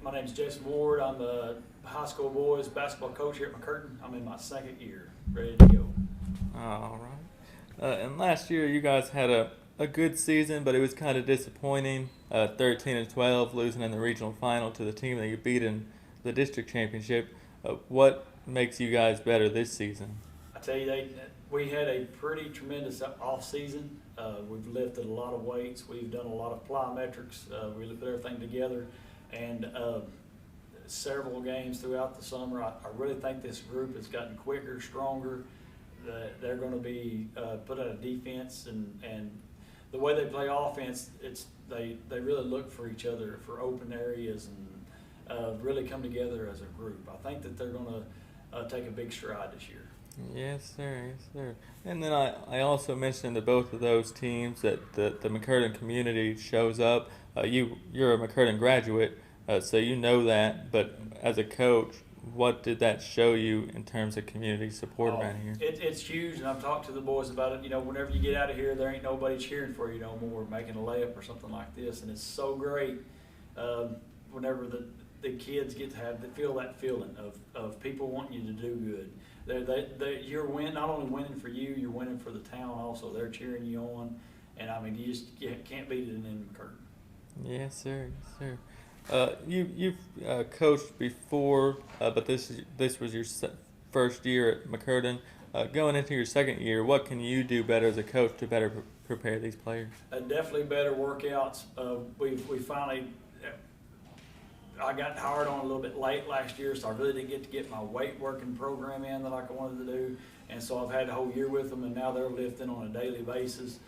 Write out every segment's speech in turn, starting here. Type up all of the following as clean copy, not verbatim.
My name's Jason Ward. I'm the high school boys basketball coach here at McCurtain. I'm in my second year, ready to go. All right. And last year you guys had a good season, but it was kind of disappointing. 13-12, losing in the regional final to the team that you beat in the district championship. What makes you guys better this season? I tell you, we had a pretty tremendous off season. We've lifted a lot of weights. We've done a lot of plyometrics. We put everything together, and several games throughout the summer. I really think this group has gotten quicker, stronger. They're going to be put out a defense, and the way they play offense, they really look for each other for open areas and really come together as a group. I think that they're going to take a big stride this year. Yes, sir. Yes, sir. And then I also mentioned to both of those teams that the McCurtain community shows up. You're a McCurtain graduate, so you know that. But as a coach, what did that show you in terms of community support around here? It's huge, and I've talked to the boys about it. You know, whenever you get out of here, there ain't nobody cheering for you no more, making a layup or something like this, and it's so great whenever the kids get to feel that feeling of people wanting you to do good. You're not only winning for you, you're winning for the town also. They're cheering you on, and I mean, you can't beat it in McCurtain. Yes, sir. Yes, sir. You've coached before, but this was your first year at McCurtain. Going into your second year, what can you do better as a coach to better prepare these players? Definitely better workouts. We finally. I got hired on a little bit late last year, so I really didn't get my weight working program in that I wanted to do, and so I've had the whole year with them, and now they're lifting on a daily basis.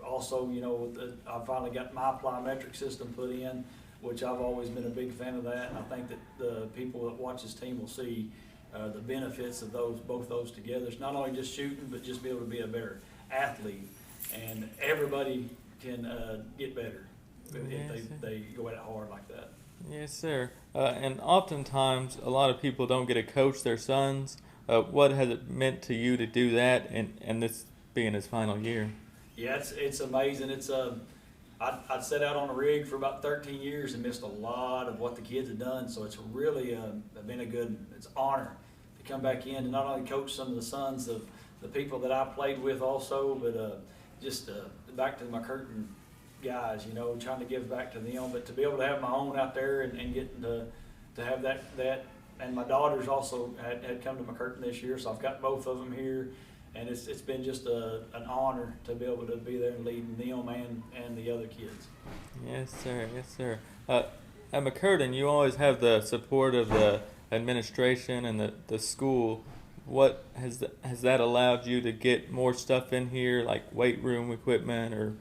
Also, you know, I finally got my plyometric system put in, which I've always been a big fan of that, and I think that the people that watch this team will see the benefits of both those together. It's not only just shooting, but just be able to be a better athlete, and everybody can get better if they go at it hard like that. Yes, sir. And oftentimes, a lot of people don't get to coach their sons. What has it meant to you to do that, and this being his final year? Yeah, it's amazing. I sat out on a rig for about 13 years and missed a lot of what the kids had done. So it's really been it's an honor to come back in and not only coach some of the sons of the people that I played with also, but just back to my McCurtain guys, you know, trying to give back to them, but to be able to have my own out there and get to have that, and my daughters also had come to McCurtain this year, so I've got both of them here, and it's been just an honor to be able to be there and leading them and the other kids. Yes, sir. Yes, sir. At McCurtain, you always have the support of the administration and the school. What has that allowed you to get more stuff in here, like weight room equipment or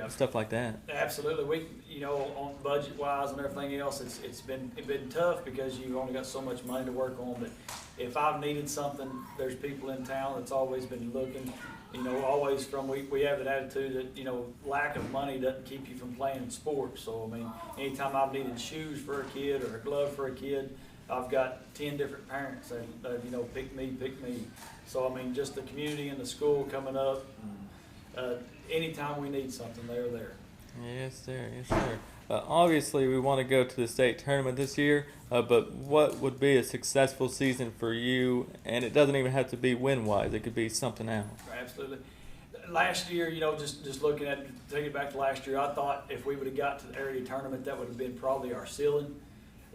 stuff like that? Absolutely. We, you know, on budget wise and everything else, it's been tough because you've only got so much money to work on. But if I've needed something, there's people in town that's always been looking. You know, always we have an attitude that, you know, lack of money doesn't keep you from playing sports. So I mean, anytime I've needed shoes for a kid or a glove for a kid, I've got 10 different parents that you know, pick me. So I mean, just the community and the school coming up. Anytime we need something, they're there. Yes, sir. Yes, sir. Obviously, we want to go to the state tournament this year, but what would be a successful season for you? And it doesn't even have to be win-wise. It could be something else. Absolutely. Last year, you know, just looking at, take it back to last year, I thought if we would have got to the area tournament, that would have been probably our ceiling.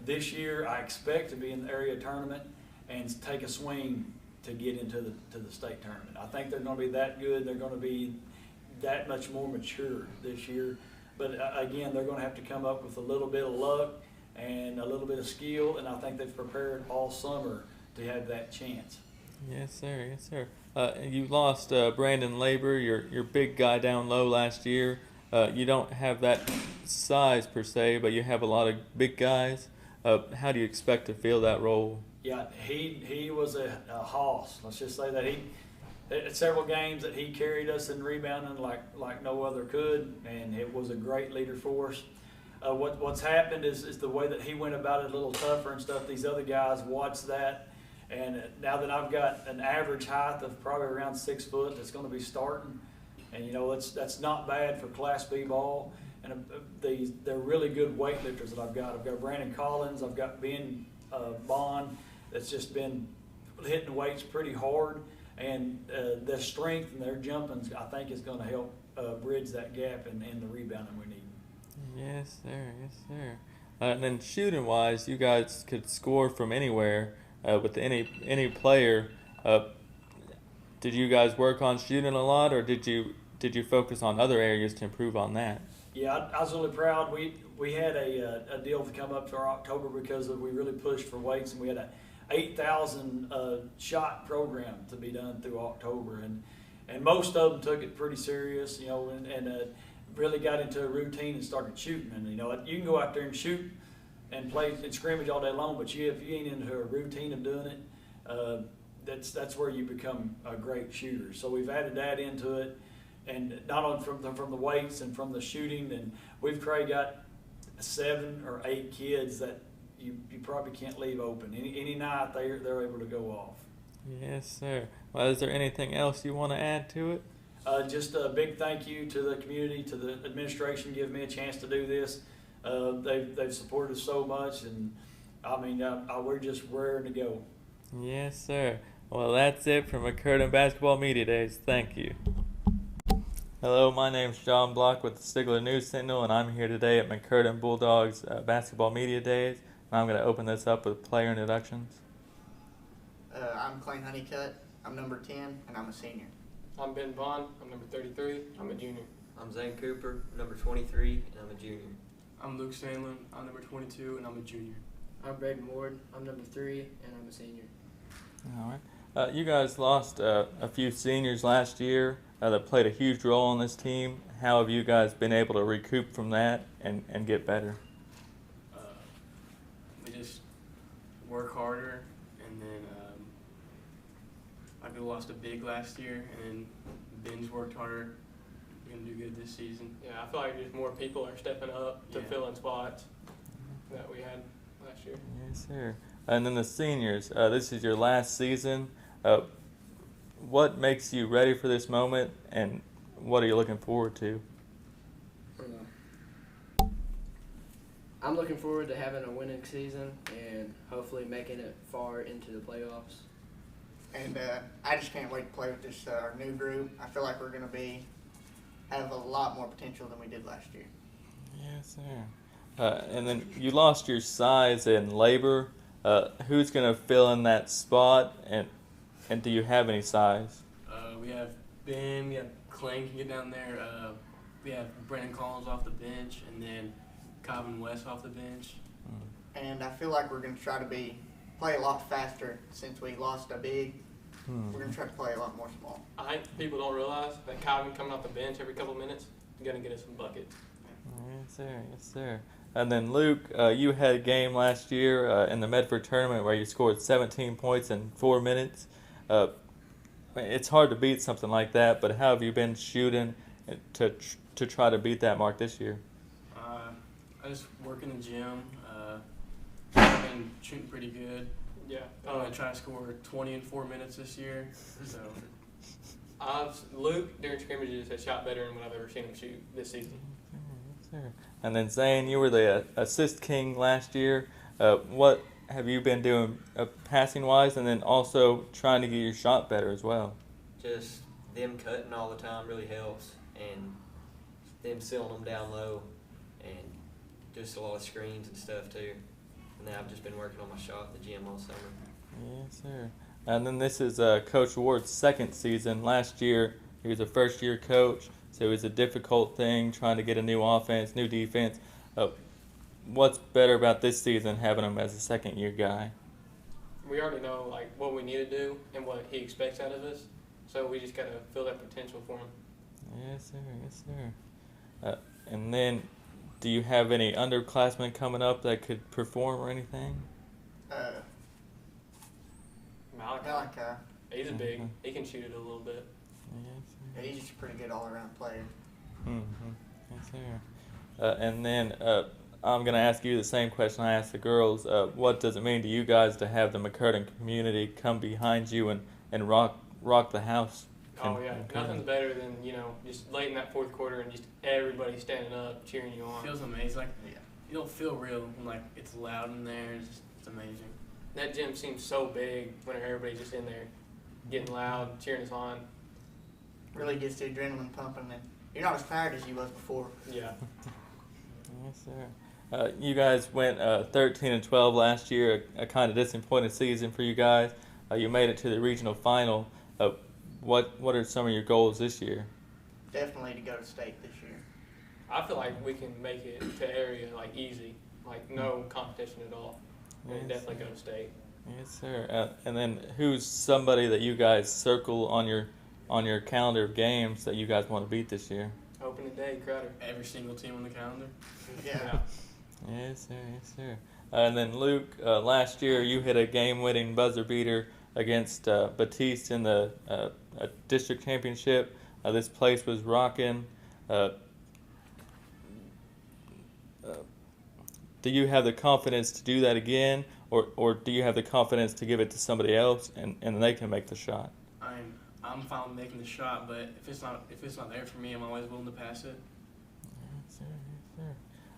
This year, I expect to be in the area tournament and take a swing to get into the state tournament. I think they're going to be that good. They're going to be that much more mature this year. But again, they're going to have to come up with a little bit of luck and a little bit of skill, and I think they've prepared all summer to have that chance. Yes, sir. Yes, sir. You lost Brandon Labor, your big guy down low last year. You don't have that size per se, but you have a lot of big guys. How do you expect to fill that role? Yeah, he was a hoss. Let's just say that at several games that he carried us in rebounding like no other could, and it was a great leader for us. What's happened is the way that he went about it a little tougher and stuff. These other guys watched that, and now that I've got an average height of probably around 6 foot that's going to be starting, and you know that's not bad for Class B ball. and they're really good weightlifters that I've got. I've got Brandon Collins, I've got Ben Bond, that's just been hitting the weights pretty hard, and their strength and their jumping, I think, is going to help bridge that gap and the rebounding we need. Yes, sir. Yes, sir. And then shooting-wise, you guys could score from anywhere with any player. Did you guys work on shooting a lot, or did you focus on other areas to improve on that? Yeah, I was really proud. We had a deal to come up for October because we really pushed for weights, and we had a 8,000 shot program to be done through October, and most of them took it pretty serious, you know, and really got into a routine and started shooting. And you know, you can go out there and shoot and play and scrimmage all day long, but if you ain't into a routine of doing it, that's where you become a great shooter. So we've added that into it, and not only from the weights and from the shooting, and we've probably got 7 or 8 kids that you probably can't leave open. Any night they're able to go off. Yes, sir. Well, is there anything else you want to add to it? Just a big thank you to the community, to the administration, giving me a chance to do this. They've supported us so much, and I mean, we're just raring to go. Yes, sir. Well, that's it from McCurtain Basketball Media Days. Thank you. Hello, my name's John Block with the Stigler News Sentinel, and I'm here today at McCurtain Bulldogs Basketball Media Days. And I'm going to open this up with player introductions. I'm Clayne Honeycutt. I'm number 10, and I'm a senior. I'm Ben Vaughn. I'm number 33. I'm a junior. I'm Zane Cooper, number 23, and I'm a junior. I'm Luke Sandlin. I'm number 22, and I'm a junior. I'm Braden Ward. I'm number 3, and I'm a senior. All right. You guys lost a few seniors last year that played a huge role on this team. How have you guys been able to recoup from that and get better? We just work harder, and then we lost a big last year, and then Ben's worked harder. We're going to do good this season. Yeah, I feel like just more people are stepping up to fill in spots that we had last year. Yes, sir. And then the seniors, this is your last season. What makes you ready for this moment, and what are you looking forward to? I'm looking forward to having a winning season and hopefully making it far into the playoffs. And I just can't wait to play with this our new group. I feel like we're going to have a lot more potential than we did last year. Yes, sir. And then you lost your size and labor. Who's going to fill in that spot, and do you have any size? We have Ben, we have Clayne can get down there. We have Brandon Collins off the bench, and then Calvin West off the bench. And I feel like we're going to try to play a lot faster since we lost a big. We're going to try to play a lot more small. I think people don't realize that Calvin coming off the bench every couple minutes is going to get us some buckets. Yes, sir. Yes, sir. And then, Luke, you had a game last year in the Medford tournament where you scored 17 points in 4 minutes. It's hard to beat something like that, but how have you been shooting to try to beat that mark this year? I just work in the gym. I've been shooting pretty good. Yeah. I'm going to try to score 20 in 4 minutes this year. So. Luke, during scrimmages, has shot better than what I've ever seen him shoot this season. Sure. And then, Zane, you were the assist king last year. What have you been doing passing-wise, and then also trying to get your shot better as well? Just them cutting all the time really helps, and them sealing them down low, and just a lot of screens and stuff too. And then I've just been working on my shot in the gym all summer. Yes, sir. And then this is Coach Ward's second season. Last year, he was a first-year coach, so it was a difficult thing trying to get a new offense, new defense. What's better about this season having him as a second-year guy? We already know like what we need to do and what he expects out of us, so we just got to feel that potential for him. Yes, sir. Yes, sir. And then, do you have any underclassmen coming up that could perform or anything? Malachi. He's big. He can shoot it a little bit. Yeah, he's just a pretty good all-around player. Yes, sir. And then I'm going to ask you the same question I asked the girls. What does it mean to you guys to have the McCurtain community come behind you and rock the house Oh yeah, nothing's better than just late in that fourth quarter and just everybody standing up cheering you on. Feels amazing. Like Yeah. you don't feel real when like it's loud in there. It's amazing. That gym seems so big when everybody's just in there, getting loud, cheering us on. Really gets the adrenaline pumping, and you're not as tired as you was before. Yeah. Yes, sir. You guys went 13-12 last year, a kind of disappointing season for you guys. You made it to the regional final. What are some of your goals this year? Definitely to go to state this year. I feel like we can make it to area like easy, like no competition at all. We can Yes. definitely go to state. Yes, sir. And then who's somebody that you guys circle on your calendar of games that you guys want to beat this year? Opening day, Crowder. Every single team on the calendar. Yeah. Yes, sir. Yes, sir. And then Luke, last year you hit a game-winning buzzer beater against Batiste in the district championship. This place was rocking. Do you have the confidence to do that again, or do you have the confidence to give it to somebody else and they can make the shot? I'm fine with making the shot, but if it's not there for me, I'm always willing to pass it. Yes, sir. Yes,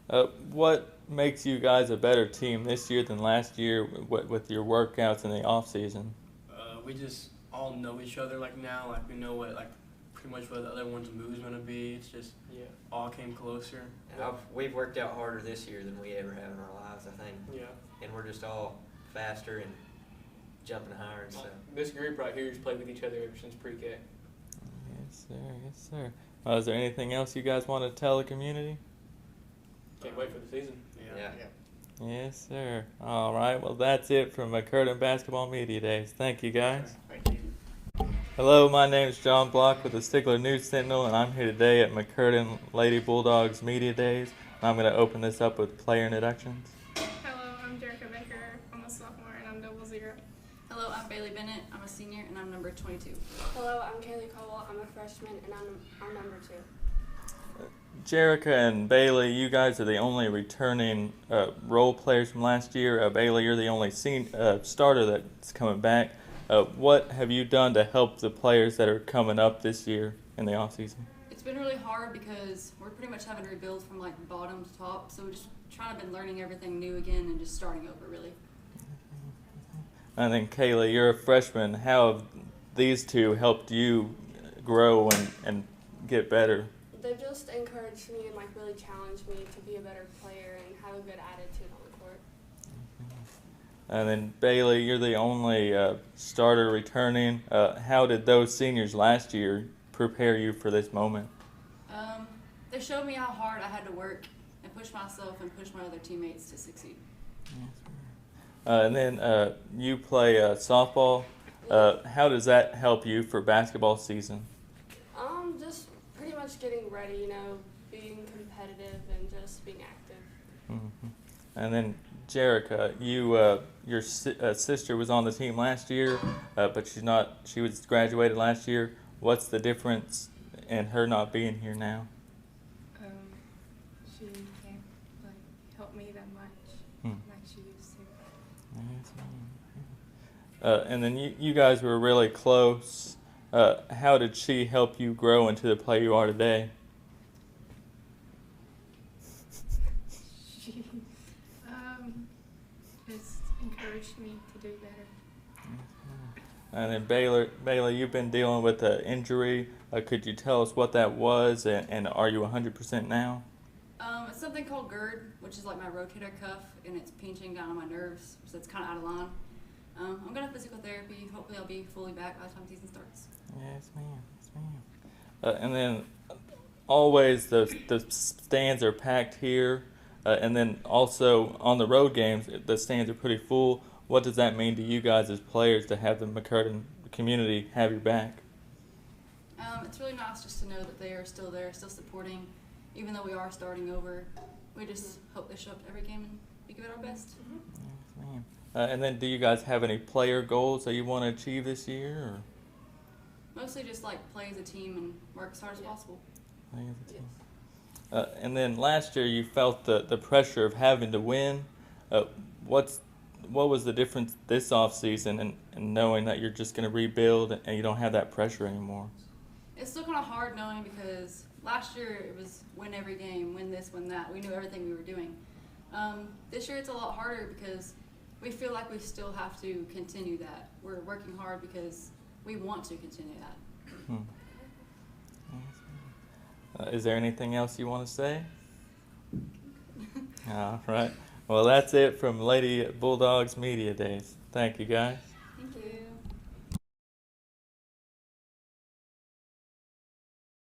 sir. What makes you guys a better team this year than last year with your workouts in the off season? We just all know each other like now. Like we know pretty much what the other one's move's gonna be. It's just all came closer. And we've worked out harder this year than we ever have in our lives, I think. Yeah. And we're just all faster and jumping higher and stuff. This group right here has played with each other ever since pre-K. Yes, sir. Yes, sir. Is there anything else you guys want to tell the community? Can't wait for the season. Yeah. Yes, sir. All right. Well, that's it from McCurtain Basketball Media Days. Thank you, guys. Thank you. Hello, my name is John Block with the Stigler News Sentinel, and I'm here today at McCurtain Lady Bulldogs Media Days. I'm going to open this up with player introductions. Hello, I'm Jerica Baker. I'm a sophomore and I'm 00. Hello, I'm Bailey Bennett. I'm a senior and I'm number 22. Hello, I'm Kaylee Cole. I'm a freshman and I'm number 2. Jerica and Bailey, you guys are the only returning role players from last year. Bailey, you're the only starter that's coming back. What have you done to help the players that are coming up this year in the offseason? It's been really hard because we're pretty much having to rebuild from like bottom to top. So we're just trying to been learning everything new again and just starting over really. And then Kaylee, you're a freshman. How have these two helped you grow and get better? They've just encouraged me and like really challenged me to be a better player and have a good attitude on the court. And then Bailey, you're the only starter returning. How did those seniors last year prepare you for this moment? They showed me how hard I had to work and push myself and push my other teammates to succeed. And then you play softball. How does that help you for basketball season? Just pretty much getting ready, being competitive and just being active. Mm-hmm. And then Jerica, your sister was on the team last year, but she's not. She was graduated last year. What's the difference in her not being here now? She can't help me that much like she used to. And then you guys were really close. How did she help you grow into the player you are today? She just encouraged me to do better. And then Bailey, you've been dealing with an injury. Could you tell us what that was, and are you 100% now? It's something called GERD, which is like my rotator cuff, and it's pinching down on my nerves, so it's kind of out of line. I'm going to have physical therapy. Hopefully I'll be fully back by the time the season starts. Yes, ma'am. Yes, ma'am. And then always the stands are packed here, and then also on the road games, the stands are pretty full. What does that mean to you guys as players to have the McCurtain community have your back? It's really nice just to know that they are still there, still supporting, even though we are starting over. We just hope they show up to every game and we give it our best. Yes, ma'am. And then do you guys have any player goals that you want to achieve this year? Or? Mostly just like play as a team and work as hard as possible. And then last year you felt the pressure of having to win. What was the difference this offseason and knowing that you're just going to rebuild and you don't have that pressure anymore? it's still kind of hard knowing because last year it was win every game, win this, win that. We knew everything we were doing. This year it's a lot harder because we feel like we still have to continue that. We're working hard because we want to continue that. Is there anything else you want to say? All right. Well, that's it from Lady Bulldogs Media Days. Thank you, guys.